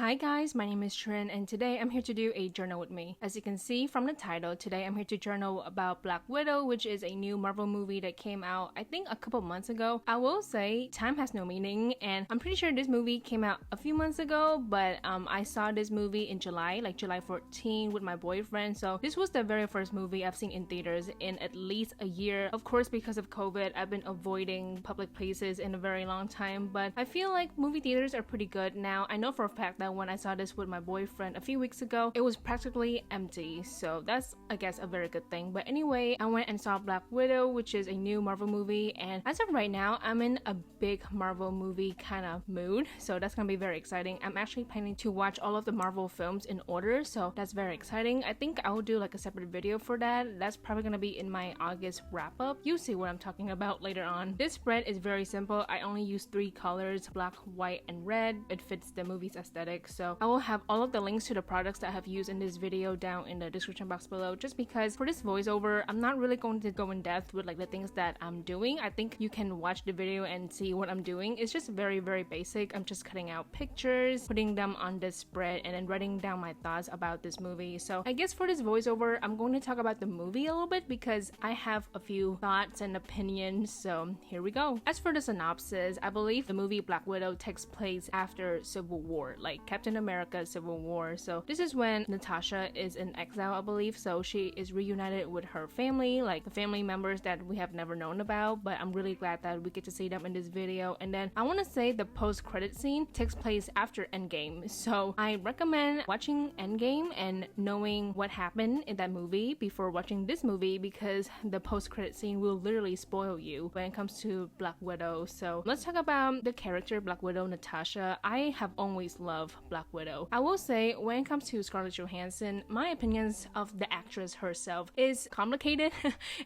Hi guys, my name is Trinh and today I'm here to do a journal with me. As you can see from the title, today I'm here to journal about Black Widow, which is a new Marvel movie that came out I think a couple months ago. I will say time has no meaning and I'm pretty sure this movie came out a few months ago, but I saw this movie in July, like July 14 with my boyfriend. So this was the very first movie I've seen in theaters in at least a year. Of course, because of COVID, I've been avoiding public places in a very long time, but I feel like movie theaters are pretty good now. I know for a fact that when I saw this with my boyfriend a few weeks ago, it was practically empty, so that's I guess a very good thing. But anyway, I went and saw Black Widow, which is a new Marvel movie, and as of right now I'm in a big Marvel movie kind of mood, so that's gonna be very exciting. I'm actually planning to watch all of the Marvel films in order, so that's very exciting. I think I will do like a separate video for that. That's probably gonna be in my August wrap up. You'll see what I'm talking about later on. This spread is very simple. I only use 3 colors, black, white, and red. It fits the movie's aesthetic. So I will have all of the links to the products that I have used in this video down in the description box below, just because for this voiceover I'm not really going to go in depth with like the things that I'm doing. I think you can watch the video and see what I'm doing. It's just very basic. I'm just cutting out pictures, putting them on this spread, and then writing down my thoughts about this movie. So I guess for this voiceover I'm going to talk about the movie a little bit because I have a few thoughts and opinions, so here we go. As for the synopsis, I believe the movie Black Widow takes place after Civil War, like Captain America Civil War. So this is when Natasha is in exile, I believe. So she is reunited with her family, like the family members that we have never known about, but I'm really glad that we get to see them in this video. And then I want to say the post-credit scene takes place after Endgame, so I recommend watching Endgame and knowing what happened in that movie before watching this movie, because the post-credit scene will literally spoil you when it comes to Black Widow. So let's talk about the character Black Widow, Natasha. I have always loved Black Widow. I will say when it comes to Scarlett Johansson, my opinions of the actress herself is complicated.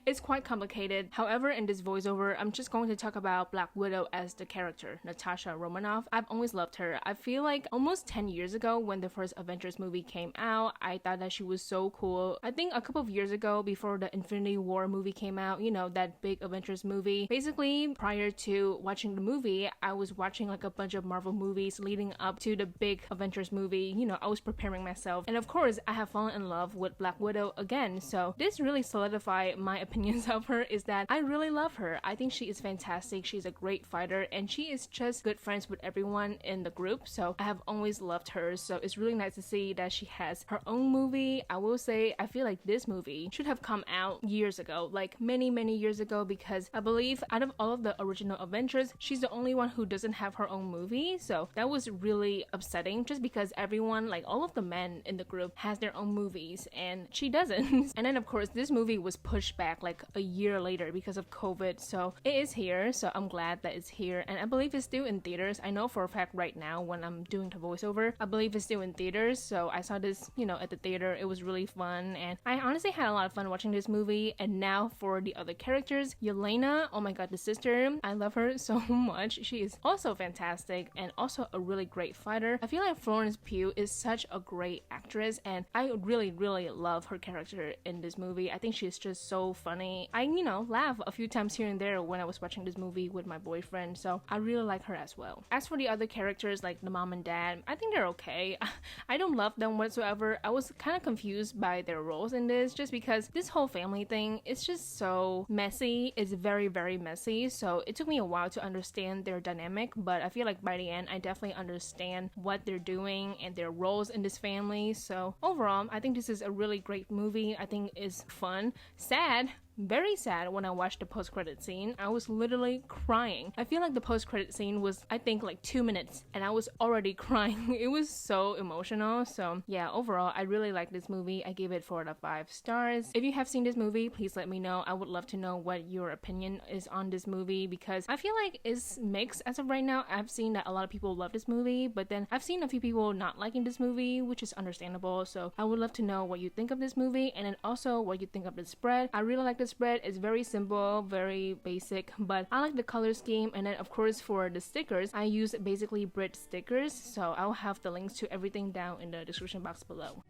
It's quite complicated. However, in this voiceover, I'm just going to talk about Black Widow as the character, Natasha Romanoff. I've always loved her. I feel like almost 10 years ago when the first Avengers movie came out, I thought that she was so cool. I think a couple of years ago, before the Infinity War movie came out, you know, that big Avengers movie, basically prior to watching the movie, I was watching like a bunch of Marvel movies leading up to the big Avengers movie. You know, I was preparing myself, and of course I have fallen in love with Black Widow again. So this really solidified my opinions of her, is that I really love her. I think she is fantastic. She's a great fighter and she is just good friends with everyone in the group, so I have always loved her. So it's really nice to see that she has her own movie. I will say I feel like this movie should have come out years ago, like many years ago, because I believe out of all of the original Avengers, she's the only one who doesn't have her own movie. So that was really upsetting, just because everyone, like all of the men in the group, has their own movies and she doesn't. And then of course this movie was pushed back like a year later because of COVID, so it is here. So I'm glad that it's here, and I believe it's still in theaters. I know for a fact right now when I'm doing the voiceover, I believe it's still in theaters. So I saw this, you know, at the theater. It was really fun and I honestly had a lot of fun watching this movie. And now for the other characters, Yelena, oh my god, the sister, I love her so much. She is also fantastic and also a really great fighter. I feel like Florence Pugh is such a great actress and I really love her character in this movie. I think she's just so funny. I, you know, laugh a few times here and there when I was watching this movie with my boyfriend, so I really like her as well. As for the other characters like the mom and dad, I think they're okay. I don't love them whatsoever. I was kind of confused by their roles in this, just because this whole family thing is just so messy. It's very messy, so it took me a while to understand their dynamic, but I feel like by the end I definitely understand what they're doing and their roles in this family. So overall, I think this is a really great movie. I think it's fun, sad, very sad. When I watched the post-credit scene, I was literally crying. I feel like the post-credit scene was, I think, like 2 minutes and I was already crying. It was so emotional. So yeah, overall I really like this movie. I gave it 4 out of 5 stars. If you have seen this movie, please let me know. I would love to know what your opinion is on this movie, because I feel like it's mixed as of right now. I've seen that a lot of people love this movie, but then I've seen a few people not liking this movie, which is understandable. So I would love to know what you think of this movie, and then also what you think of the spread. I really like the spread. It's very simple, very basic, but I like the color scheme. And then of course for the stickers, I use basically Brit stickers, so I'll have the links to everything down in the description box below.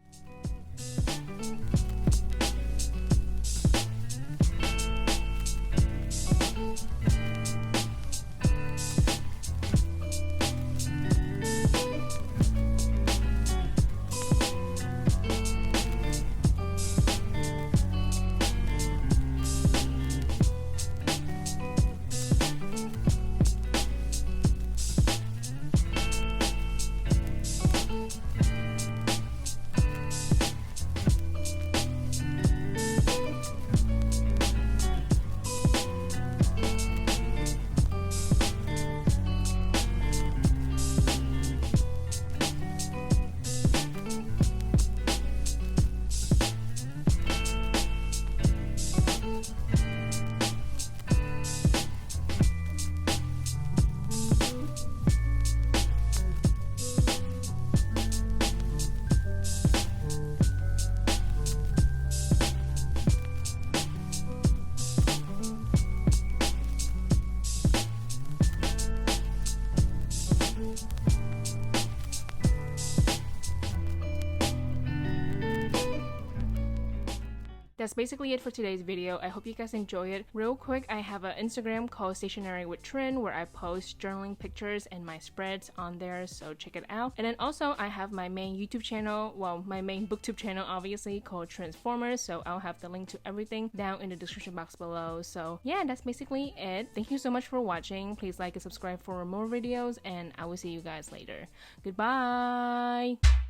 that's basically it for today's video. I hope you guys enjoy it. Real quick, I have an Instagram called Stationery with Trinh where I post journaling pictures and my spreads on there, so check it out. And then also I have my main YouTube channel, well, my main booktube channel obviously, called Transformers, so I'll have the link to everything down in the description box below. So yeah, that's basically it. Thank you so much for watching. Please like and subscribe for more videos, and I will see you guys later. Goodbye.